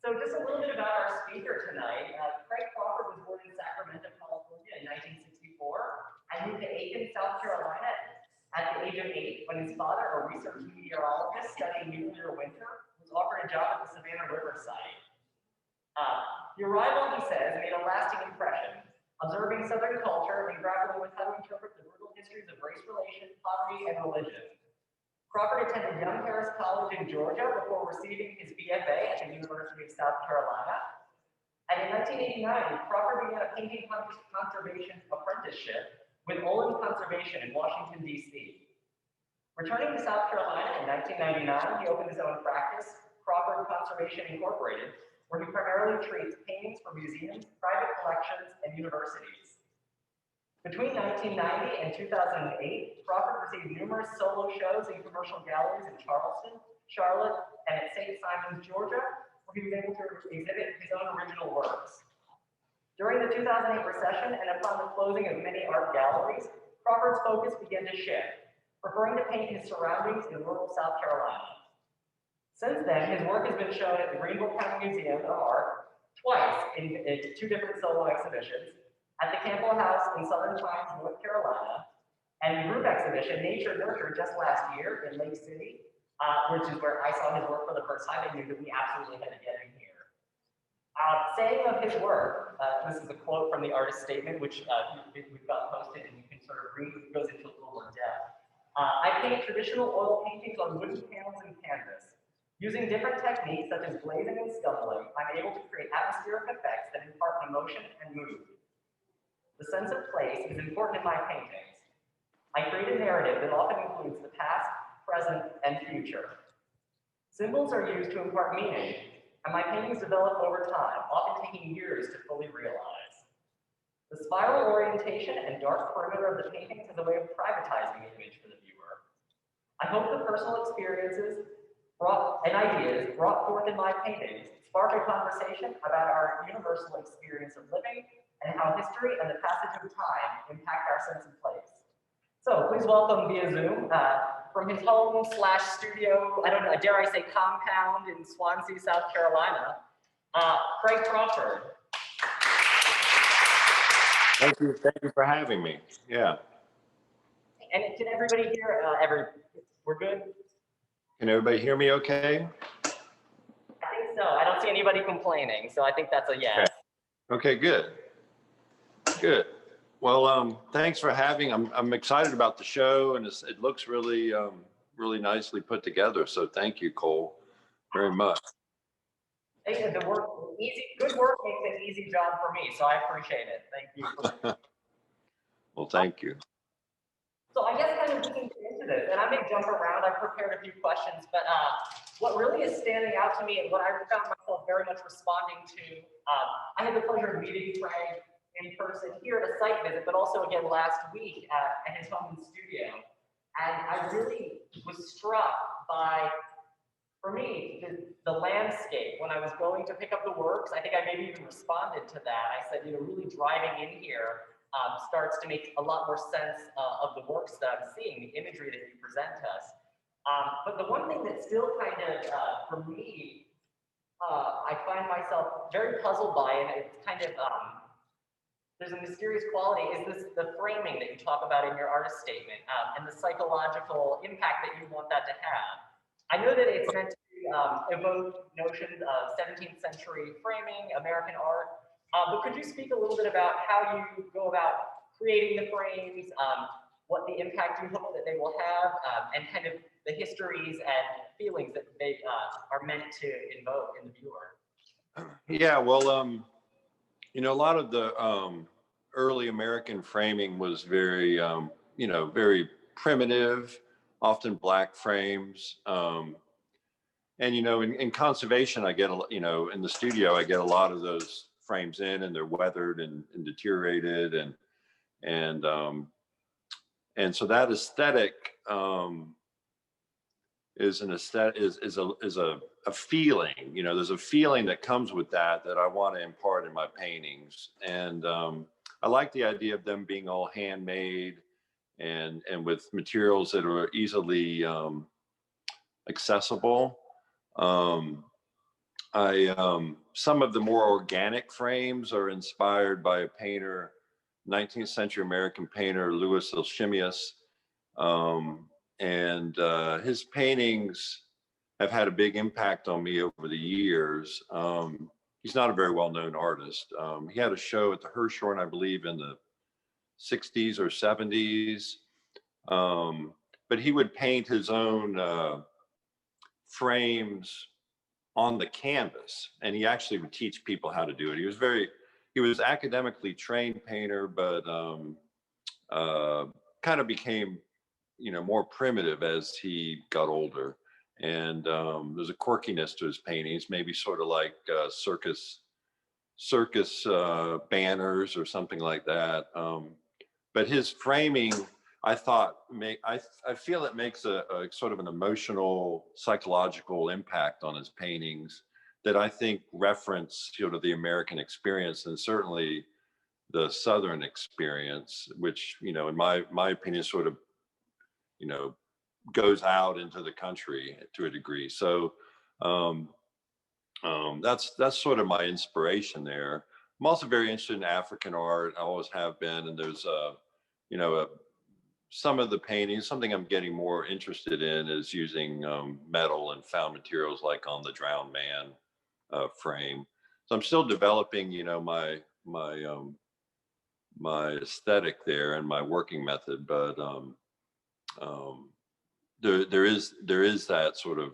So just a little bit about our speaker tonight. Craig Crawford was born in Sacramento, California in 1964 and moved to Aiken, South Carolina at the age of 8 when his father, a research meteorologist studying nuclear winter, was offered a job at the Savannah River site. The arrival, he says, made a lasting impression, observing Southern culture and grappling with how to interpret the brutal histories of race relations, poverty, and religion. Crawford attended Young Harris College in Georgia before receiving his BFA at the University of South Carolina. And in 1989, Crawford began a painting conservation apprenticeship with Olin Conservation in Washington, D.C. Returning to South Carolina in 1999, he opened his own practice, Crawford Conservation Incorporated, where he primarily treats paintings for museums, private collections, and universities. Between 1990 and 2008, Crawford received numerous solo shows in commercial galleries in Charleston, Charlotte, and at St. Simons, Georgia, where he was able to exhibit his own original works. During the 2008 recession and upon the closing of many art galleries, Crawford's focus began to shift, preferring to paint his surroundings in rural South Carolina. Since then, his work has been shown at the Greenville County Museum of Art twice in 2 different solo exhibitions, at the Campbell House in Southern Pines, North Carolina, and the group exhibition, Nature Nurture, just last year in Lake City, which is where I saw his work for the first time and knew that we absolutely had to get him here. Saying of his work, this is a quote from the artist statement, which we've got posted and you can sort of read, it goes into a little more depth. I paint traditional oil paintings on wooden panels and canvas. Using different techniques such as glazing and scumbling, I'm able to create atmospheric effects that impart emotion and mood. The sense of place is important in my paintings. I create a narrative that often includes the past, present, and future. Symbols are used to impart meaning, and my paintings develop over time, often taking years to fully realize. The spiral orientation and dark perimeter of the paintings is a way of privatizing the image for the viewer. I hope the personal experiences and ideas brought forth in my paintings spark a conversation about our universal experience of living and how history and the passage of time impact our sense of place. So please welcome via Zoom from his home / studio, I don't know, dare I say compound in Swansea, South Carolina, Craig Crawford. Thank you for having me. Yeah. And can everybody hear, we're good? Can everybody hear me okay? I think so. I don't see anybody complaining, so I think that's a yes. Okay, good. Good. Well, thanks for having. I'm excited about the show, and it looks really, really nicely put together. So thank you, Cole, very much. Thank you. The work, good work makes an easy job for me, so I appreciate it. Thank you. Well, thank you. So I guess kind of looking into this, and I may jump around. I've prepared a few questions, but what really is standing out to me and what I found myself very much responding to, I had the pleasure of meeting Craig in person here at a site visit, but also again last week at his home and studio. And I really was struck by, for me, the landscape. When I was going to pick up the works, I think I maybe even responded to that. I said, really driving in here starts to make a lot more sense of the works that I'm seeing, the imagery that you present us. But the one thing that still kind of, for me, I find myself very puzzled by, and it's kind of, there's a mysterious quality, is the framing that you talk about in your artist statement and the psychological impact that you want that to have. I know that it's meant to evoke notions of 17th century framing, American art, but could you speak a little bit about how you go about creating the frames, what the impact you hope that they will have, and kind of the histories and feelings that they are meant to invoke in the viewer? Yeah, well, a lot of the early American framing was very, very primitive, often black frames. And, in conservation, I get, in the studio, I get a lot of those frames in, and they're weathered and deteriorated. And so that aesthetic is a feeling, there's a feeling that comes with that I want to impart in my paintings. And I like the idea of them being all handmade and with materials that are easily accessible. Some of the more organic frames are inspired by a painter, 19th century American painter, Louis Alchemius. And his paintings have had a big impact on me over the years. He's not a very well-known artist. He had a show at the Hirshhorn, I believe, in the 60s or 70s. But he would paint his own frames on the canvas, and he actually would teach people how to do it. He was academically trained painter, but kind of became, more primitive as he got older. And there's a quirkiness to his paintings, maybe sort of like circus banners or something like that. But his framing, I thought, I feel it makes a sort of an emotional, psychological impact on his paintings that I think reference, the American experience, and certainly the Southern experience, which, in my opinion, sort of, goes out into the country to a degree. So that's sort of my inspiration there. I'm also very interested in African art. I always have been, and there's some of the paintings. Something I'm getting more interested in is using metal and found materials, like on the Drowned Man frame. So I'm still developing, my aesthetic there and my working method, but there is that sort of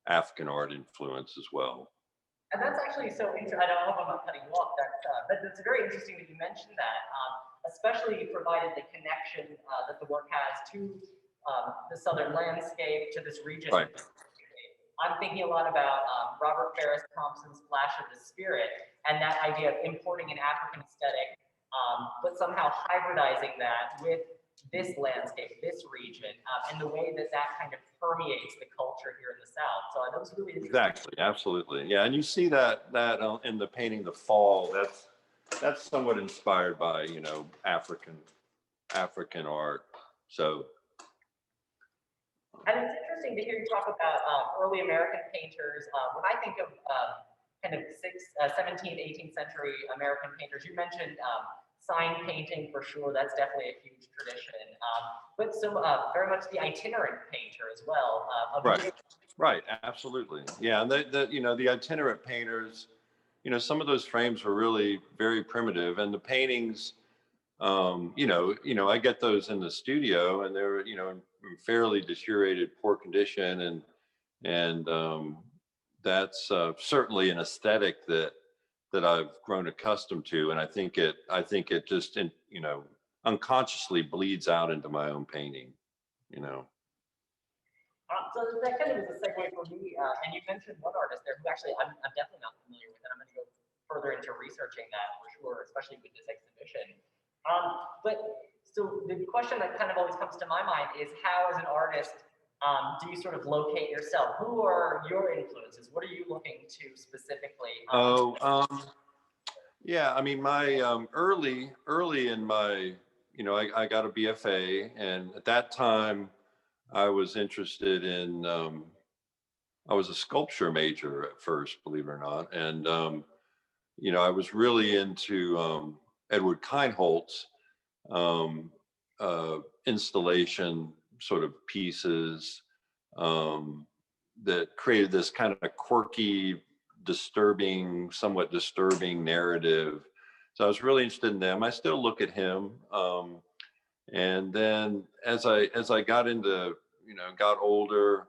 African art influence as well. And that's actually so interesting. I don't know if I'm not cutting you off. But it's very interesting that you mentioned that, especially provided the connection that the work has to the Southern landscape, to this region. Right. I'm thinking a lot about Robert Farris Thompson's Flash of the Spirit, and that idea of importing an African aesthetic, but somehow hybridizing that with this landscape, this region, and the way that kind of permeates the culture here in the South. So that was really interesting. Exactly, absolutely, yeah. And you see that in the painting "The Fall." That's somewhat inspired by African art. So. And it's interesting to hear you talk about early American painters. When I think of kind of 17th, 18th century American painters, you mentioned sign painting for sure. That's definitely a huge tradition. But so very much the itinerant painter as well. Right, absolutely. Yeah, and the itinerant painters, some of those frames were really very primitive, and the paintings, I get those in the studio, and they're, in fairly deteriorated, poor condition, and that's certainly an aesthetic that I've grown accustomed to, and I think it just unconsciously bleeds out into my own painting. So that kind of is a segue for me, and you mentioned one artist there who actually I'm definitely not familiar with, and I'm going to go further into researching that for sure, especially with this exhibition. But so the question that kind of always comes to my mind is, how as an artist do you sort of locate yourself? Who are your influences? What are you looking to specifically? Yeah, I mean, my early in my, I got a BFA, and at that time I was interested in, I was a sculpture major at first, believe it or not. And, I was really into Edward Kienholz's installation sort of pieces that created this kind of quirky, somewhat disturbing narrative. So I was really interested in them. I still look at him. And then as I got into, got older,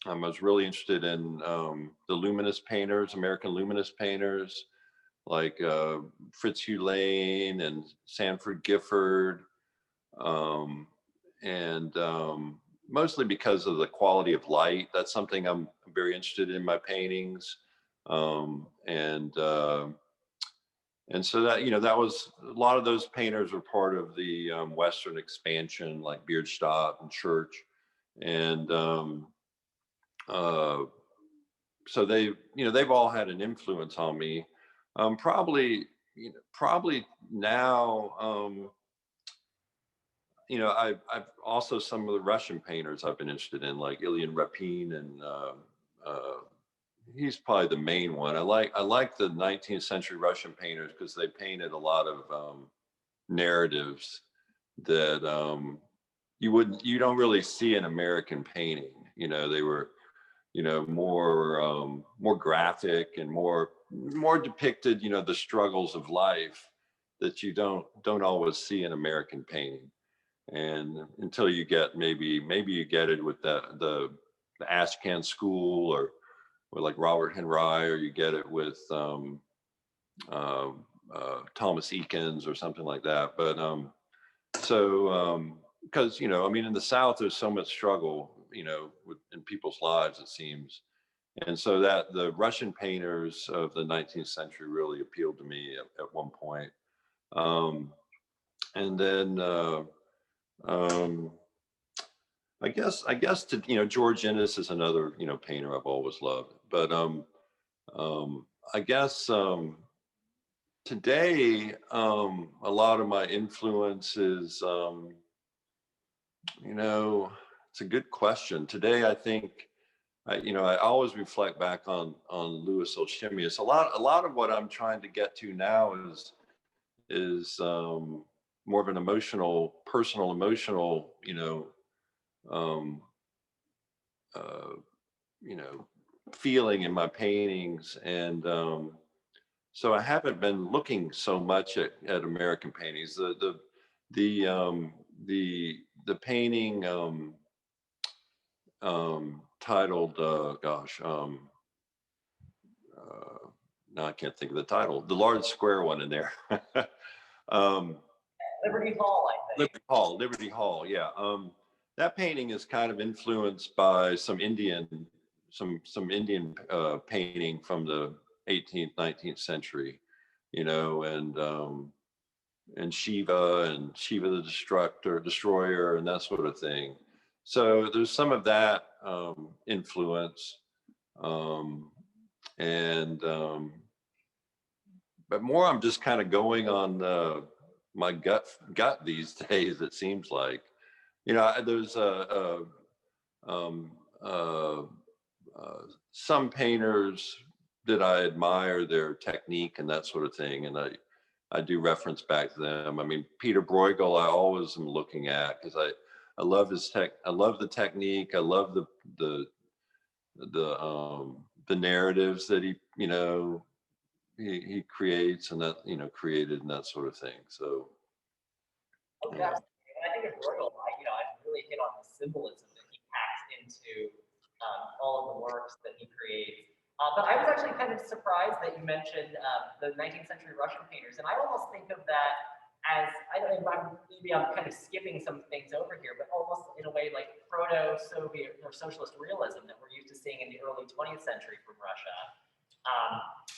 I was really interested in the luminous painters, American luminous painters, like Fritz Hugh Lane and Sanford Gifford, and mostly because of the quality of light. That's something I'm very interested in my paintings, and so that that was a lot of those painters were part of the Western expansion, like Bierstadt and Church, and so they've all had an influence on me. Probably now. I've also, some of the Russian painters I've been interested in, like Ilyan Repin and he's probably the main one. I like the 19th century Russian painters because they painted a lot of narratives that you don't really see in American painting. You know, they were, you know, more graphic and more depicted, you know, the struggles of life that you don't always see in American painting. And until you get maybe you get it with the Ashcan school or like Robert Henry, or you get it with uh, Thomas Eakins or something like that. But because you know, I mean, in the South, there's so much struggle, you know, in people's lives, it seems, and so that the Russian painters of the 19th century really appealed to me at one point. Um, and then um, I guess to, you know, George Ennis is another, you know, painter I've always loved. But um, I guess today a lot of my influence is you know, it's a good question. Today I think you know, I always reflect back on Louis Olshimius. A lot of what I'm trying to get to now is more of an emotional, personal, emotional, um, uh, you know, feeling in my paintings, and so I haven't been looking so much at American paintings. The the painting titled uh, no, I can't think of the title. The large square one in there. um, Liberty Hall, I think. Liberty Hall. Yeah. That painting is kind of influenced by some Indian painting from the 18th, 19th century, you know, and Shiva the destroyer, and that sort of thing. So there's some of that influence, um, and but more I'm just kind of going on my gut these days. It seems like, you know, there's um, uh, some painters that I admire their technique and that sort of thing, and I do reference back to them. I mean, Peter Bruegel, I always am looking at because I love his tech. I love the technique. I love the narratives that he, you know, he creates, and that, you know, created, and that sort of thing. So Oh, yeah. yes. And I think of Bruegel, I really hit on the symbolism that he packs into all of the works that he creates. But I was actually kind of surprised that you mentioned the 19th century Russian painters, and I almost think of that as, I don't know, maybe I'm kind of skipping some things over here, but almost in a way like proto-Soviet or socialist realism that we're used to seeing in the early 20th century from Russia.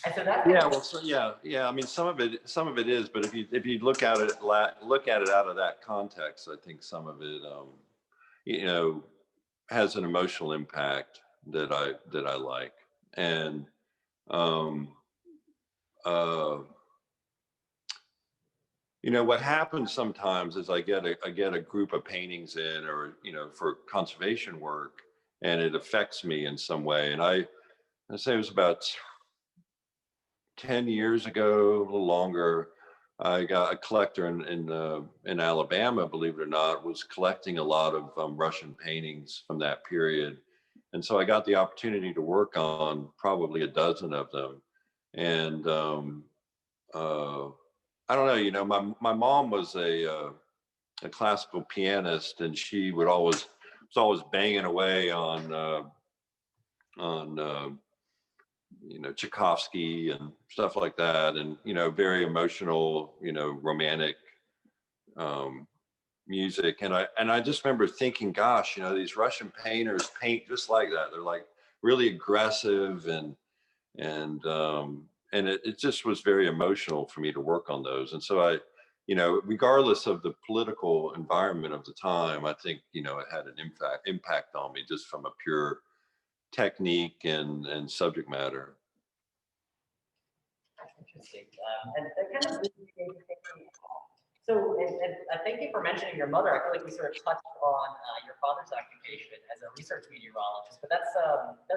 And so that's Yeah, well, so yeah. I mean, some of it is, but if you look at it out of that context, I think some of it, you know, has an emotional impact that I like, and um, uh, you know, what happens sometimes is I get a group of paintings in, or, you know, for conservation work, and it affects me in some way, and I say it was about 10 years ago, a little longer. I got a collector in Alabama, believe it or not, was collecting a lot of Russian paintings from that period. And so I got the opportunity to work on probably a dozen of them. And uh, I don't know, you know, my mom was a classical pianist, and she was always banging away on you know, Tchaikovsky and stuff like that, and, you know, very emotional, you know, romantic um, music. And I just remember thinking, gosh, you know, these Russian painters paint just like that. They're like really aggressive, and it just was very emotional for me to work on those. And so you know, regardless of the political environment of the time, I think, you know, it had an impact on me just from a pure technique and subject matter. That's interesting. And that kind of leads me into thinking, So, and thank you for mentioning your mother. I feel like we sort of touched on your father's occupation as a research meteorologist, but that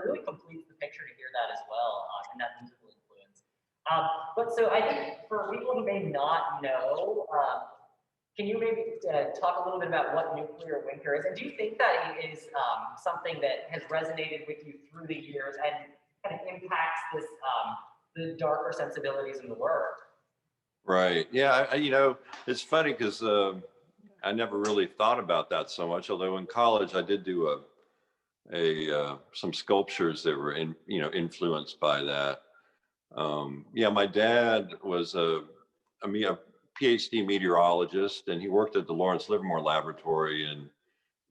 really completes the picture to hear that as well, and that musical influence. But so I think for people who may not know, can you maybe talk a little bit about what nuclear winter is? And do you think that it is something that has resonated with you through the years and kind of impacts this the darker sensibilities in the work? Right. Yeah. It's funny because I never really thought about that so much. Although in college, I did do some sculptures that were influenced by that. Yeah, my dad was a PhD meteorologist, and he worked at the Lawrence Livermore Laboratory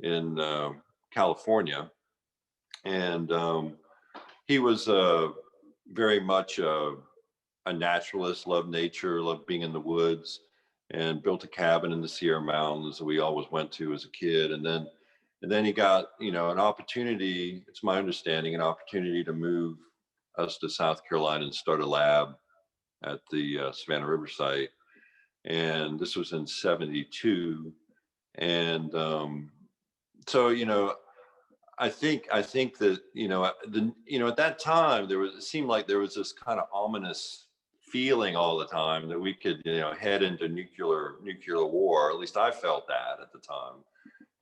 in California, and he was very much a naturalist, loved nature, loved being in the woods, and built a cabin in the Sierra Mountains that we always went to as a kid. And then he got, an opportunity, it's my understanding, an opportunity to move us to South Carolina and start a lab at the Savannah River site. And this was in '72. And so, I think that, at that time it seemed like there was this kind of ominous feeling all the time that we could, head into nuclear war. At least I felt that at the time.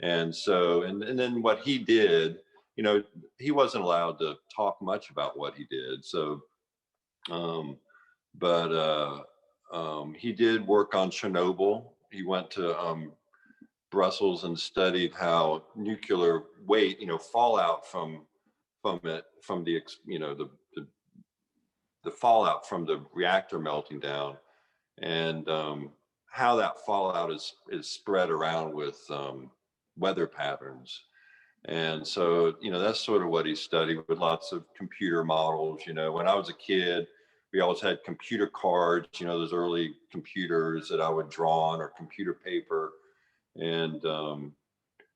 And so, and then what he did, he wasn't allowed to talk much about what he did. So, but he did work on Chernobyl. He went to Brussels and studied how nuclear fallout from it, from the fallout from the reactor melting down, and how that fallout is spread around with weather patterns. And so, that's sort of what he studied, with lots of computer models. When I was a kid, we always had computer cards, those early computers that I would draw on, or computer paper. And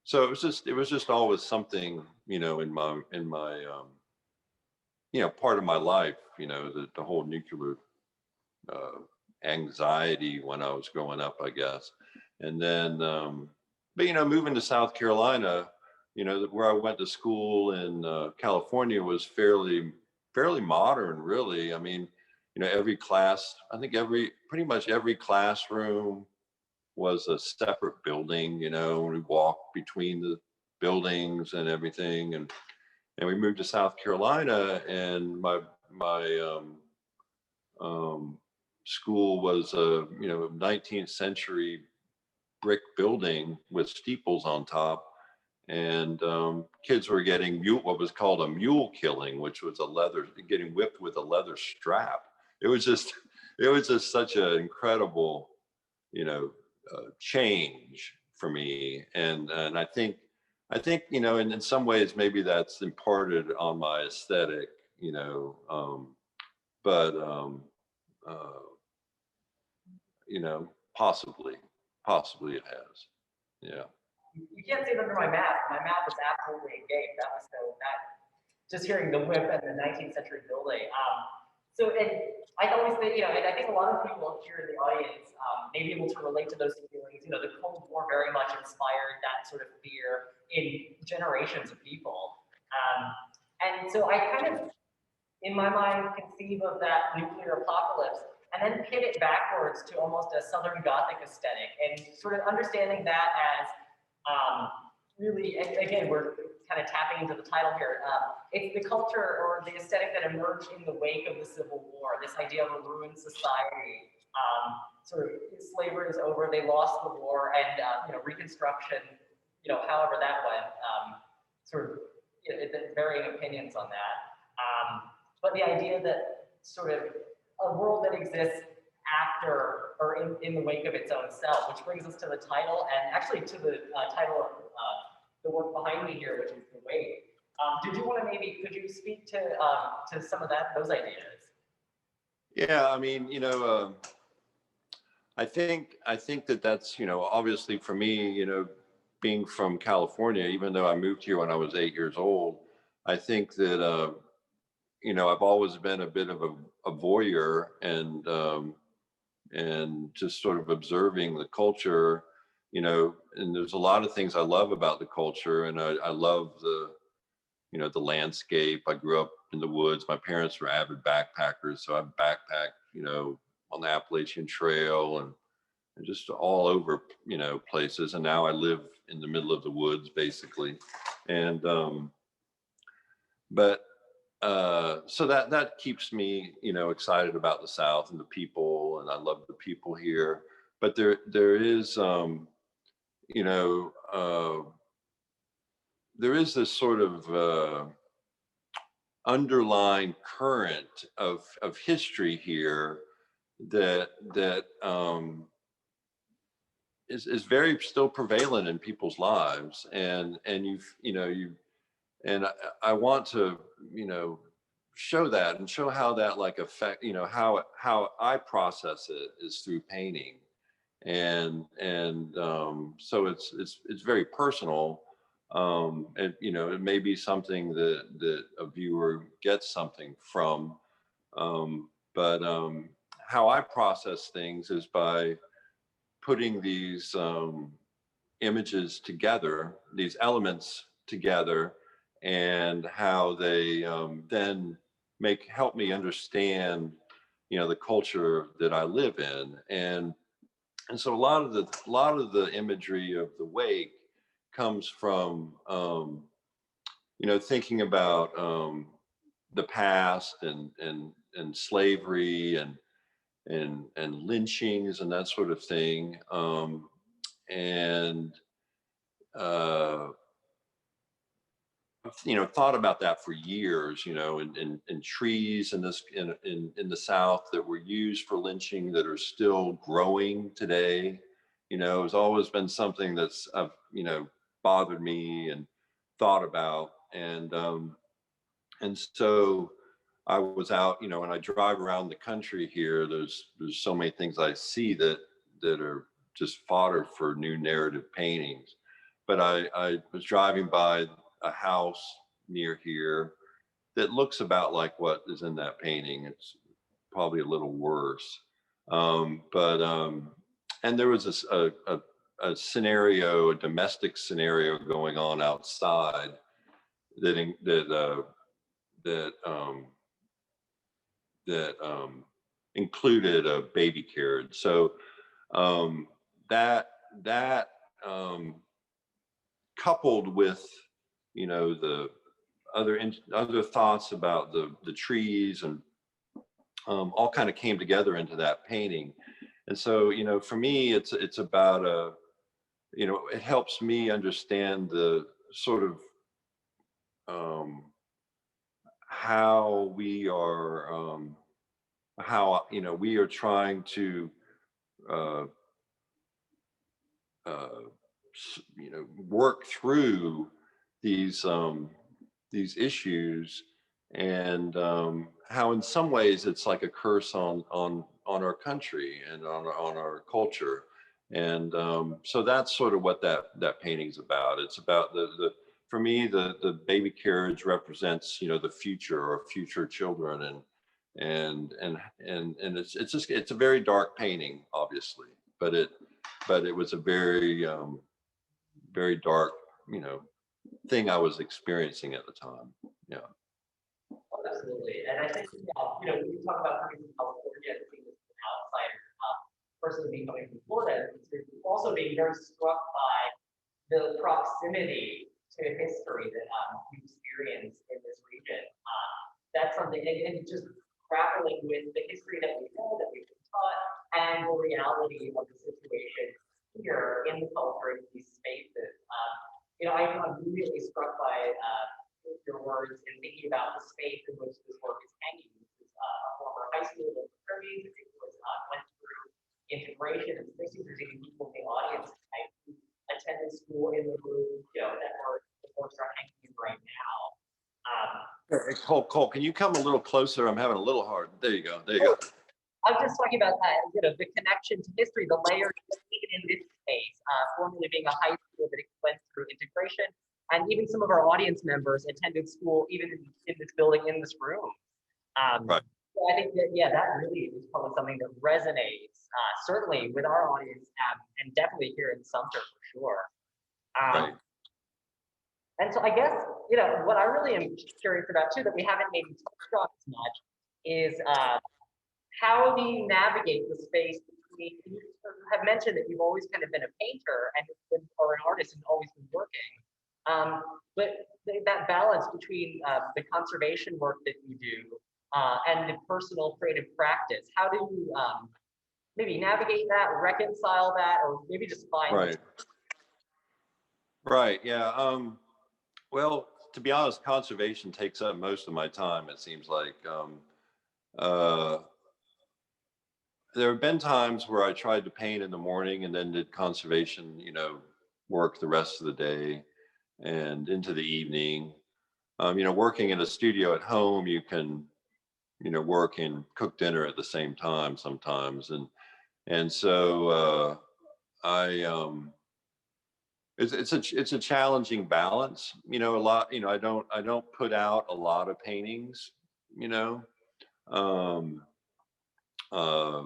so it was just always something, in my part of my life, the whole nuclear uh, anxiety when I was growing up, I guess. And then, but moving to South Carolina, where I went to school in California was fairly modern, really. I mean, every class, I think pretty much every classroom was a separate building. We walked between the buildings and everything. And we moved to South Carolina, and my school was a 19th century brick building with steeples on top, and kids were getting what was called a mule killing, which was getting whipped with a leather strap. It was just such an incredible change for me, and I think in some ways maybe that's imparted on my aesthetic, but uh, possibly it has. Yeah. You can't see it under my map. My map is absolutely agape. That was so that just hearing the whip and the 19th century building. So, and I always think, and I think a lot of people here in the audience may be able to relate to those feelings. The Cold War very much inspired that sort of fear in generations of people. And so I kind of, in my mind, conceive of that nuclear apocalypse and then pit it backwards to almost a Southern Gothic aesthetic, and sort of understanding that as really, and again, we're kind of tapping into the title here. It's the culture or the aesthetic that emerged in the wake of the Civil War. This idea of a ruined society. Sort of slavery is over, they lost the war, and Reconstruction. However that went. Sort of varying opinions on that. But the idea that sort of a world that exists after or in the wake of its own self, which brings us to the title, and actually to the title of the work behind me here, which is The Wake. Could you speak to some of those ideas? Yeah, I mean, I think that's, obviously for me, being from California, even though I moved here when I was 8 years old, I think that, I've always been a bit of a voyeur, and and just sort of observing the culture, and there's a lot of things I love about the culture, and I love the landscape. I grew up in the woods. My parents were avid backpackers, so I backpacked, on the Appalachian Trail and just all over, places. And now I live in the middle of the woods, basically. And but so that keeps me, excited about the South and the people, and I love the people here. But there is, you know, there is this sort of underlying current of history here that is very still prevalent in people's lives, and I want to show that and show how that like affect how I process it is through painting, and so it's very personal. And it may be something that a viewer gets something from, but how I process things is by putting these images together, these elements together, and how they then help me understand, the culture that I live in, and so a lot of the imagery of the wake comes from thinking about the past and slavery and lynchings and that sort of thing, and thought about that for years, in trees in the South that were used for lynching that are still growing today. It's always been something that's bothered me and thought about, and so I was out, when I drive around the country here, there's so many things I see that are just fodder for new narrative paintings. But I was driving by a house near here that looks about like what is in that painting. It's probably a little worse. But and there was a scenario, a domestic scenario going on outside that included a baby carriage. So that coupled with the other thoughts about the trees and all kind of came together into that painting. And so for me it's about it helps me understand the sort of how we are we are trying to uh, uh, work through these issues, and how in some ways it's like a curse on our country and on our culture. And so that's sort of what that painting's about. It's about the for me the baby carriage represents the future or future children, and it's a very dark painting, obviously, but it was a very very dark thing I was experiencing at the time. Yeah. Oh, absolutely. And I think, when you talk about coming from California and being an outsider, person being coming from Florida, you're also being very struck by the proximity to history that you experience in this region. That's something, and just grappling with the history that we know, that we've been taught, and the reality of the situation here in the culture, in these spaces. I'm immediately struck by your words and thinking about the space in which this work is hanging. This is a former high school in the 30s. It was went through integration, and especially there's even people in the audience tonight who attended school in the room, that the works are hanging in right now. Hey, Cole, can you come a little closer? I'm having a little hard. There you go. There you go. I'm just talking about that, the connection to history, the layers, even in this space, formerly being a high school that went through integration, and even some of our audience members attended school even in this building, in this room. Right. So I think that, that really is probably something that resonates, certainly with our audience, and definitely here in Sumter for sure. Right. And so I guess, what I really am curious about too, that we haven't maybe touched on as much, is how do you navigate the space between, you have mentioned that you've always kind of been a painter or an artist and always been working. But that balance between the conservation work that you do and the personal creative practice, how do you maybe navigate that, reconcile that, or maybe just find Right. Right. Yeah. Well, to be honest, conservation takes up most of my time. It seems like uh, there have been times where I tried to paint in the morning and then did conservation, work the rest of the day and into the evening. Working in a studio at home, you can, work and cook dinner at the same time sometimes, and so I it's a challenging balance. A lot. I don't put out a lot of paintings. You know, um, uh,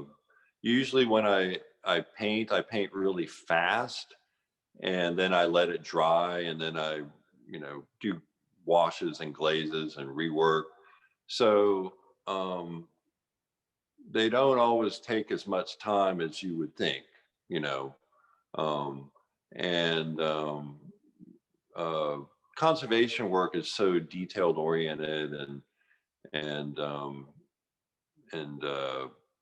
Usually when I paint really fast, and then I let it dry, and then I do washes and glazes and rework. So they don't always take as much time as you would think. You know, um, and uh, Conservation work is so detailed oriented, and and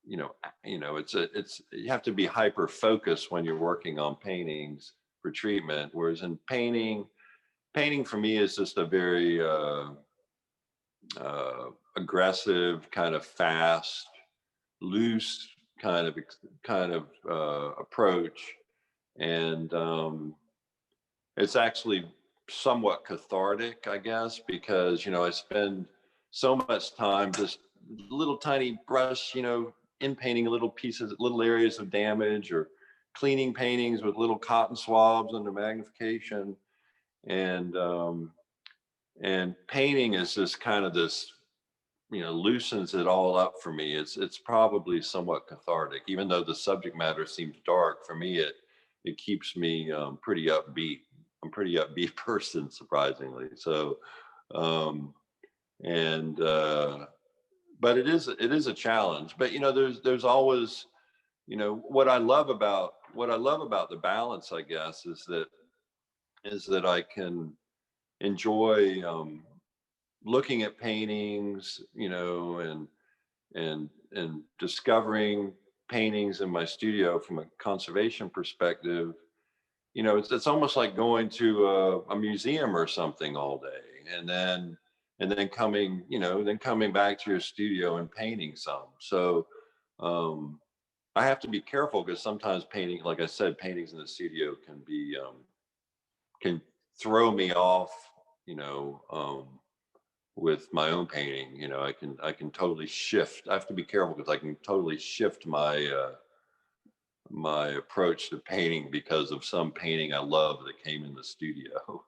it's you have to be hyper focused when you're working on paintings for treatment, whereas in painting for me is just a very uh, aggressive, kind of fast, loose kind of approach, and it's actually somewhat cathartic, I guess, because I spend so much time just little tiny brush, in painting little pieces, little areas of damage, or cleaning paintings with little cotton swabs under magnification, and painting is just kind of this, loosens it all up for me. It's probably somewhat cathartic, even though the subject matter seems dark. For me, it keeps me pretty upbeat. I'm a pretty upbeat person, surprisingly. So, and but it is a challenge. But there's always, what I love about the balance, I guess, is that I can enjoy looking at paintings, and discovering paintings in my studio from a conservation perspective. It's almost like going to a museum or something all day, and then coming back to your studio and painting some. So I have to be careful, because sometimes painting, like I said, paintings in the studio can throw me off, you know, with my own painting. I can totally shift. I have to be careful, because I can totally shift my approach to painting because of some painting I love that came in the studio.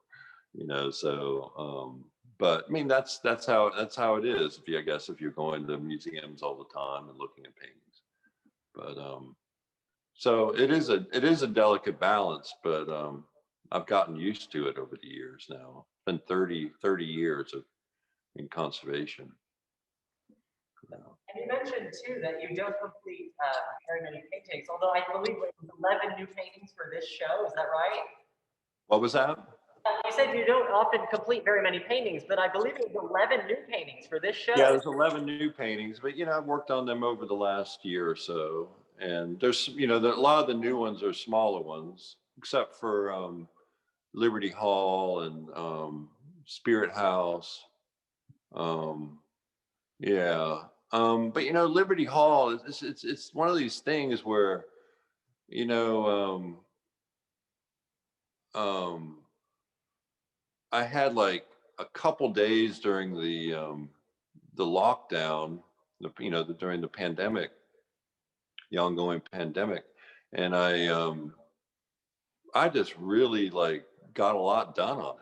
So but I mean, that's how it is. If you're going to museums all the time and looking at paintings. But so it is a delicate balance, but I've gotten used to it over the years now. It's been 30 years in conservation now. And you mentioned too that you don't complete very many paintings, although I believe it was 11 new paintings for this show. Is that right? What was that? You said you don't often complete very many paintings, but I believe it was 11 new paintings for this show. Yeah, there's 11 new paintings, but I've worked on them over the last year or so, and there's a lot of the new ones are smaller ones, except for Liberty Hall and Spirit House. Yeah, but Liberty Hall is it's one of these things where you know um, I had like a couple days during the lockdown, during the pandemic, the ongoing pandemic, and I just really like got a lot done on it.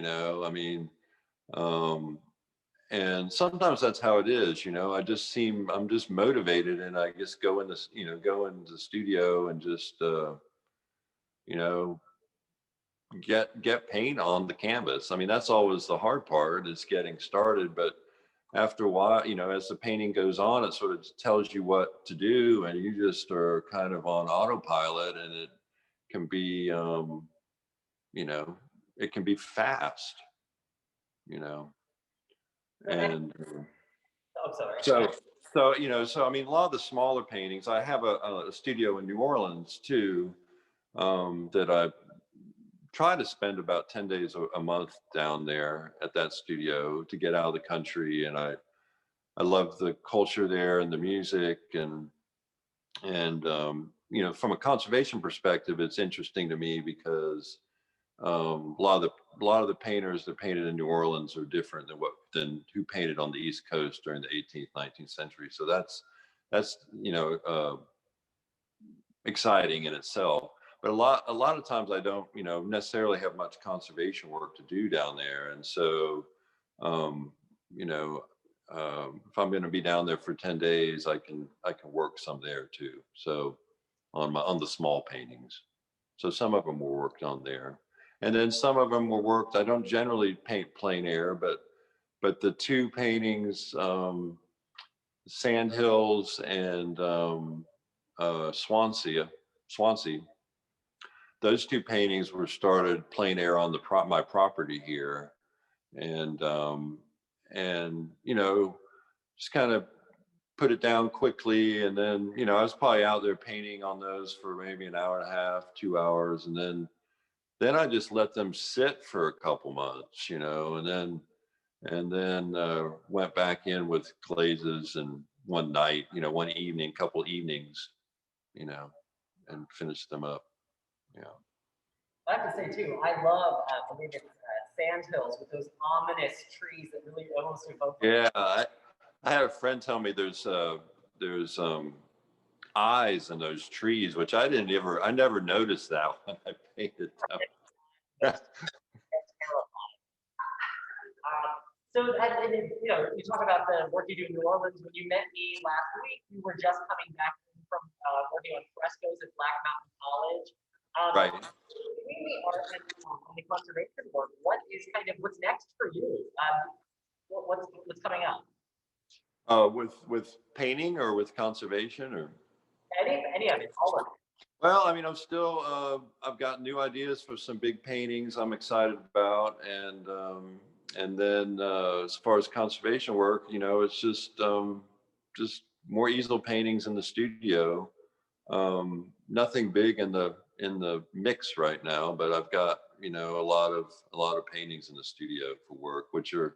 I mean, um, and sometimes that's how it is, I'm just motivated, and I just go in this, go into the studio and just, you know, get paint on the canvas. I mean, that's always the hard part, is getting started. But after a while, as the painting goes on, it sort of tells you what to do, and you just are kind of on autopilot, and it can be, you know, it can be fast, you know, And, and oh, sorry. so, so I mean, a lot of the smaller paintings, I have a studio in New Orleans too, that I try to spend about 10 days a month down there at that studio to get out of the country. And I love the culture there and the music, and from a conservation perspective, it's interesting to me because a lot of the painters that painted in New Orleans are different than who painted on the East Coast during the 18th, 19th century. So that's exciting in itself. But a lot of times I don't necessarily have much conservation work to do down there, and so um, you know if I'm going to be down there for 10 days, I can work some there too. So on the small paintings. So some of them were worked on there, and then some of them were worked. I don't generally paint plein air, but the two paintings, Sand Hills and Swansea. Those two paintings were started plein air on my property here, and just kind of put it down quickly, and then I was probably out there painting on those for maybe an hour and a half, 2 hours, and then I just let them sit for a couple months, and then went back in with glazes, and one night, one evening, couple evenings, you know, and finished them up. Yeah. I have to say too, I love, I believe it's Sand Hills with those ominous trees that really almost evoke. Yeah, I had a friend tell me there's eyes in those trees, which I never noticed that when I painted them. That's terrifying. So, you talk about the work you do in New Orleans. When you met me last week, you were just coming back from working on frescoes at Black Mountain College. Right. Between the art and the conservation work, what's next for you? What's coming up? With painting or with conservation or? Any of it, all of it. Well, I mean, I've got new ideas for some big paintings I'm excited about. And then as far as conservation work, it's just more easel paintings in the studio. Nothing big in the mix right now, but I've got, a lot of paintings in the studio for work, which are,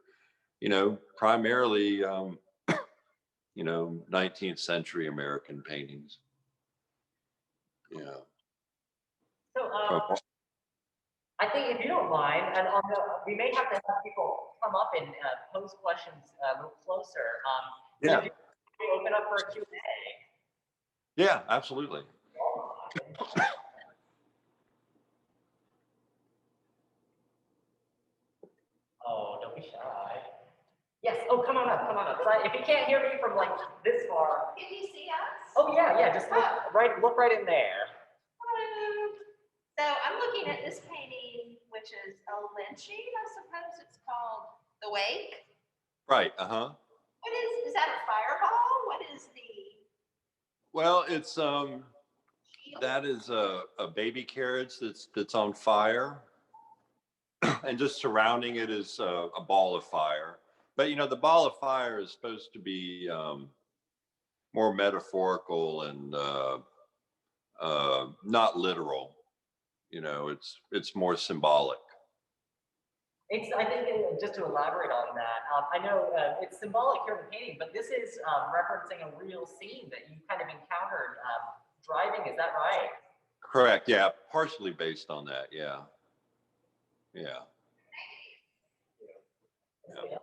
primarily, 19th century American paintings. Yeah. So I think if you don't mind, and we may have to have people come up and pose questions a little closer. Yeah. If you open up for a Q&A. Yeah, absolutely. Oh, don't be shy. Yes. Oh, come on up. If you can't hear me from like this far. Can you see us? Oh yeah. Just look right in there. Hello. So I'm looking at this painting, which is a lynching, I suppose it's called The Wake. Right. Uh-huh. What is that a fireball? What is the? Well, it's that is a baby carriage that's on fire, and just surrounding it is a ball of fire. But the ball of fire is supposed to be more metaphorical and not literal. It's more symbolic. I think just to elaborate on that, I know it's symbolic here in the painting, but this is referencing a real scene that you kind of encountered driving. Is that right? Correct. Yeah, partially based on that. Yeah. Yeah. Yeah.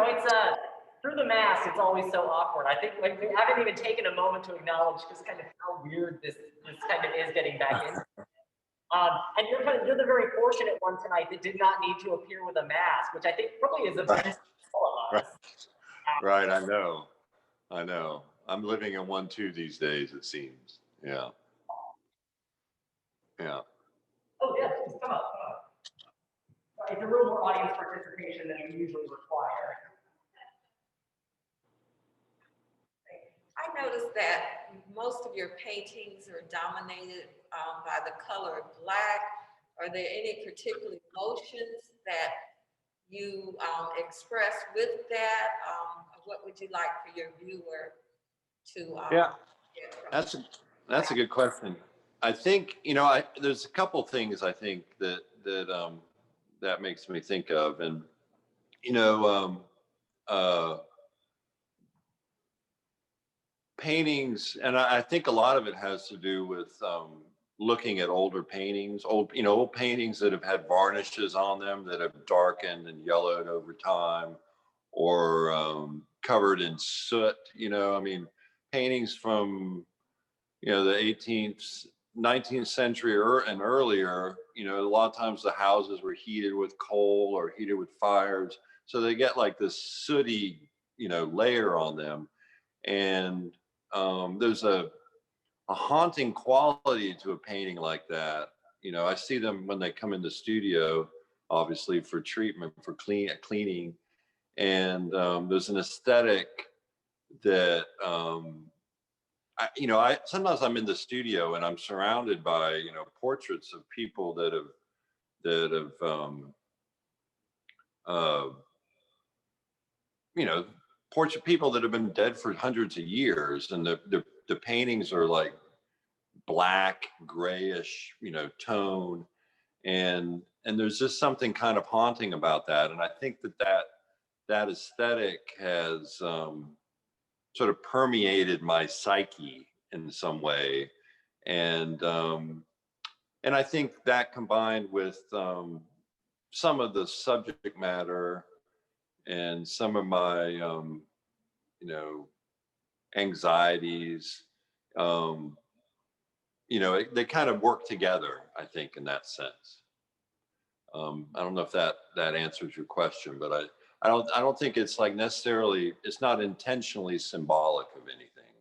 It's through the mask, it's always so awkward. I think we haven't even taken a moment to acknowledge just kind of how weird this kind of is getting back in. And you're the very fortunate one tonight that did not need to appear with a mask, which I think probably is a benefit for all of us. Right, I know. I'm living in one too these days, it seems. Yeah. Yeah. Oh, yeah, just come up. It's a little more audience participation than we usually require. I noticed that most of your paintings are dominated by the color black. Are there any particular emotions that you express with that? What would you like for your viewer to Yeah. get from That's a good question. I think, there's a couple things I think that makes me think of, and paintings, and I think a lot of it has to do with looking at older paintings, old paintings that have had varnishes on them that have darkened and yellowed over time, or covered in soot. I mean, paintings from the 18th, 19th century and earlier. A lot of times the houses were heated with coal or heated with fires, so they get like this sooty layer on them, and there's a haunting quality to a painting like that. I see them when they come in the studio, obviously for treatment, for cleaning, and there's an aesthetic that I sometimes I'm in the studio and I'm surrounded by portraits of people that have uh, you know portrait people that have been dead for hundreds of years, and the paintings are like black, grayish, tone, and there's just something kind of haunting about that. And I think that aesthetic has sort of permeated my psyche in some way, and I think that combined with some of the subject matter and some of my anxieties, they kind of work together, I think, in that sense. I don't know if that answers your question, but I don't think it's like necessarily, it's not intentionally symbolic of anything.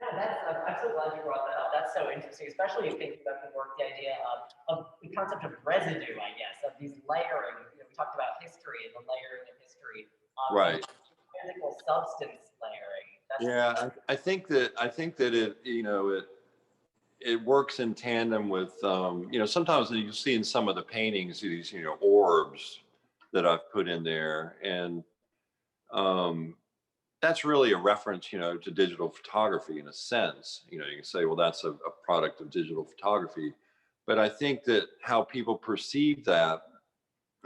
Yeah, I'm so glad you brought that up. That's so interesting, especially if thinking about the work, the idea of the concept of residue, I guess, of these layering. We talked about history and the layering of history. Right. Physical substance layering. I think that it works in tandem with sometimes you see in some of the paintings these orbs that I've put in there, and that's really a reference to digital photography in a sense. You can say, well, that's a product of digital photography, but I think that how people perceive that,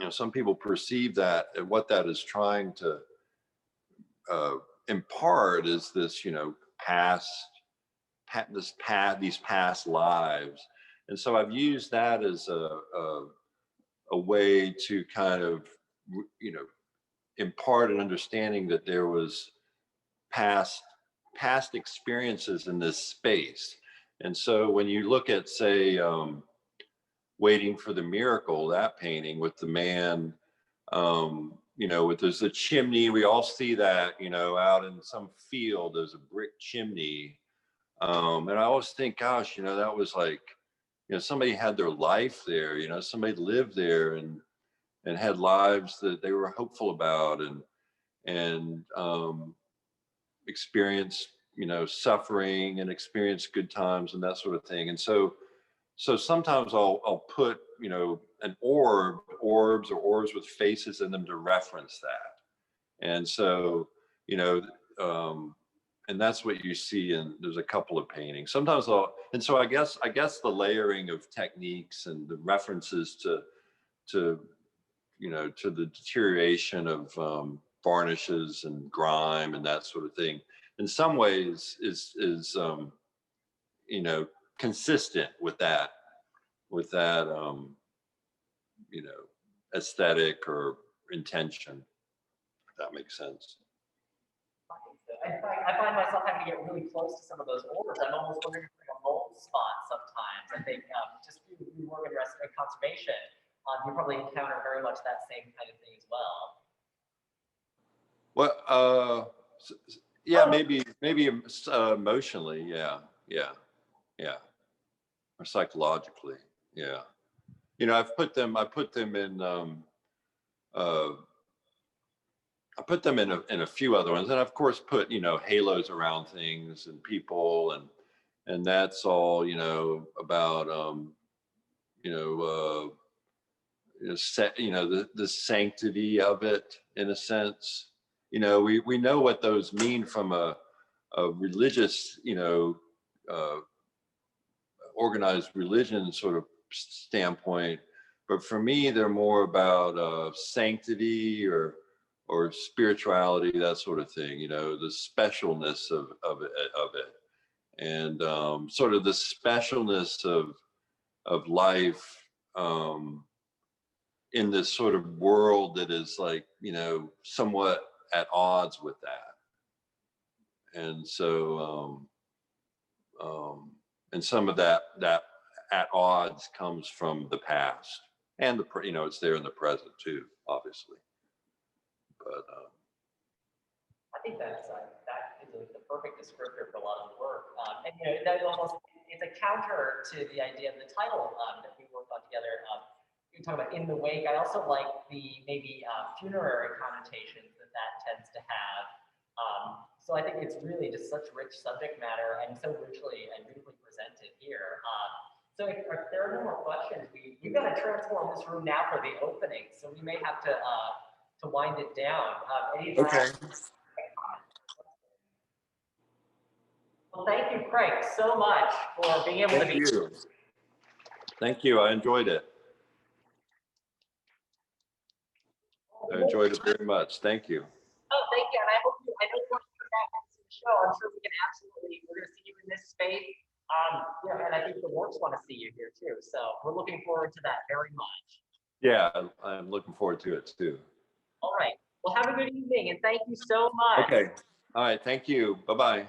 some people perceive that, and what that is trying to impart is this these past lives. And so I've used that as a way to kind of impart an understanding that there was past experiences in this space. And so when you look at, say, Waiting for the Miracle, that painting with the man, there's a chimney, we all see that out in some field, there's a brick chimney. And I always think, gosh, that was like, somebody had their life there, somebody lived there and had lives that they were hopeful about, and experienced, suffering, and experienced good times and that sort of thing. And so sometimes I'll put, an orbs with faces in them to reference that. And so, and that's what you see in, there's a couple of paintings. Sometimes so I guess the layering of techniques and the references to the deterioration of varnishes and grime and that sort of thing, in some ways is consistent with that aesthetic or intention, if that makes sense. I find myself having to get really close to some of those orbs. I'm almost wondering if it's like a mold spot sometimes. I think just you work in conservation, you probably encounter very much that same kind of thing as well. Well, yeah, maybe emotionally, yeah, or psychologically, yeah. You know, I put them in I put them in a few other ones, and of course put, you know, halos around things and people, and that's all, you know, about you know, you know, the sanctity of it in a sense. You know, we know what those mean from a religious, you know, organized religion sort of standpoint, but for me, they're more about sanctity or spirituality, that sort of thing. You know, the specialness of it, and sort of the specialness of life. In this sort of world that is like, you know, somewhat at odds with that. And so, and some of that at odds comes from the past and you know, it's there in the present too, obviously. But I think that is the perfect descriptor for a lot of the work. And you know, that almost, it's a counter to the idea of the title that we worked on together. You talk about in the wake. I also like the maybe funerary connotations that tends to have. So I think it's really just such rich subject matter and so richly and beautifully presented here. So if there are no more questions, we've got to transform this room now for the opening. So we may have to wind it down. okay. Well, thank you, Craig, so much for being able to be. Thank you. I enjoyed it. I enjoyed it very much. Thank you. Oh, thank you. And I know you're going to come back to the show. I'm sure we're going to see you in this space. Yeah, and I think the works want to see you here too. So we're looking forward to that very much. Yeah, I'm looking forward to it too. All right. Well, have a good evening and thank you so much. Okay. All right. Thank you. Bye-bye.